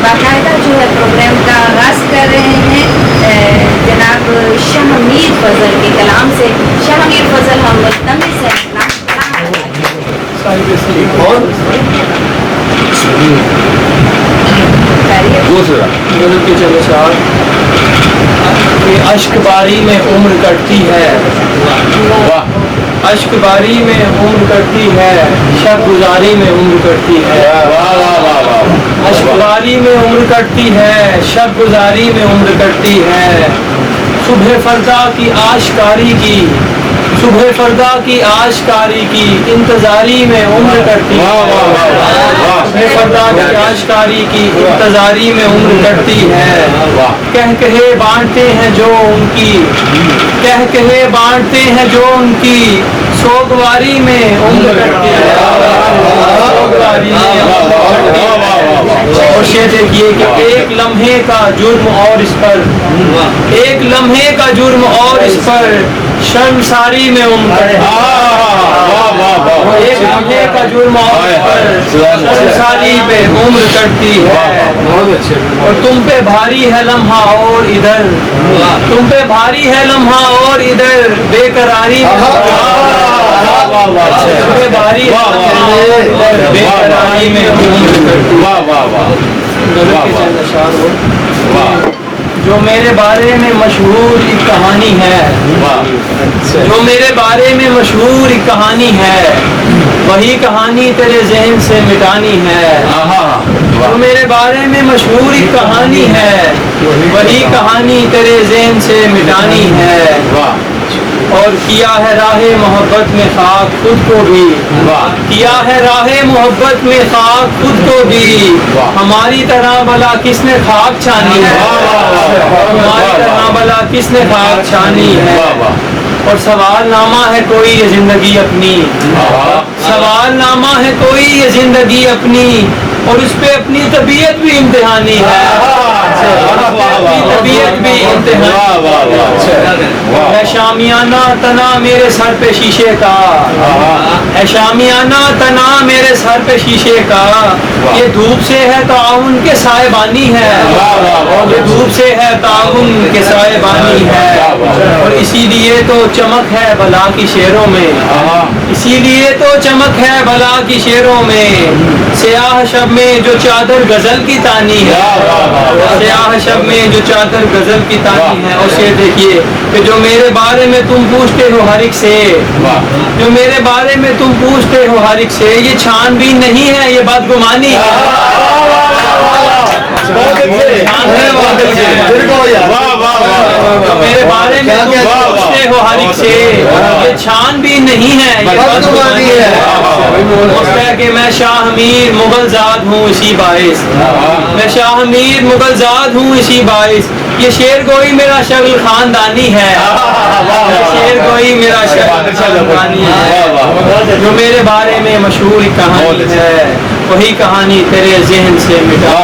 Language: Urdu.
باقاعدہ جو ہے پروگرام کا آغاز کر رہے ہیں جناب شاہ میر فضل کے کلام سے. شاہ میر فضل ہم ملتمس ہیں اشک باری میں عمر کٹتی ہے, اشک باری میں عمر کٹتی ہے, شب گزاری میں عمر کٹتی ہے. اشک باری میں عمر کٹتی ہے, شب گزاری میں عمر کٹتی ہے. صبح فردا کی آشکاری کی, صبح فردا کی آشکاری کی انتظاری میں عمر کٹتی ہے. صبح فردا کی آشکاری کی انتظاری میں عمر کٹتی ہے. کہہ کہے بانٹتے ہیں جو ان کی, کہہ کہے بانٹتے ہیں جو ان کی سوگواری میں عمر کٹتی ہے. سوگواری میں عمر کٹتی ہے. اور یہ دیکھیے کہ ایک لمحے کا جرم اور اس پر, ایک لمحے کا جرم اور اس پر شرمساری میں عمر کٹتی ہے. ایک لمحے کا جرم اور اس پر شرمساری میں عمر کٹتی ہے. اور تم پہ بھاری ہے لمحہ اور ادھر, تم پہ بھاری ہے لمحہ اور ادھر بے قراری میں, تم پہ بھاری ہے بے قراری میں عمر کٹتی ہے. جو میرے بارے میں مشہور ایک کہانی ہے, جو میرے بارے میں مشہور ایک کہانی ہے, وہی کہانی تیرے ذہن سے مٹانی ہے. جو میرے بارے میں مشہور ایک کہانی ہے, وہی کہانی تیرے ذہن سے مٹانی ہے. اور کیا ہے راہ محبت میں خاک خود کو بھی, کیا ہے راہ محبت میں خاک خود کو بھی, ہماری طرح بلا کس نے خاک چھانی ہے, ہماری طرح بلا کس نے خاک چھانی ہے. اور سوال نامہ ہے کوئی یہ زندگی اپنی, سوال نامہ ہے کوئی یہ زندگی اپنی, اور اس پہ اپنی طبیعت بھی امتحانی ہے, اپنی طبیعت بھی امتحانی ہے. شامیانہ تنا میرے سر پہ شیشے کا, ہے شامیانہ تنا میرے سر پہ شیشے کا, یہ دھوپ سے ہے تعاون کے سائے بانی ہے, یہ دھوپ سے ہے تعاون کے سائے بانی ہے. اور اسی لیے تو چمک ہے بلا کی شعروں میں, اسی لیے تو چمک ہے بلا کی شعروں میں, سیاہ شب میں جو چادر غزل کی تانی ہے, سیاہ شب میں جو چادر غزل کی تانی ہے. اور یہ دیکھیے کہ جو میرے بارے میں تم پوچھتے ہو ہر ایک سے, جو میرے بارے میں تم پوچھتے ہو ہر ایک سے, یہ چھان بین نہیں ہے یہ بدگمانی ہے. میرے بارے میں تم پوچھتے ہو ہر ایک سے, یہ چھان بین نہیں ہے یہ بدگمانی ہے. کہ میں شاہ میر مغل زاد ہوں اسی باعث, میں شاہ میر مغل زاد ہوں اسی باعث, یہ شعر گوئی میرا شغل خاندانی ہے, شعر گوئی میرا شغل خاندانی ہے. جو میرے بارے میں مشہور کہانی ہے, وہی کہانی تیرے ذہن سے مٹا.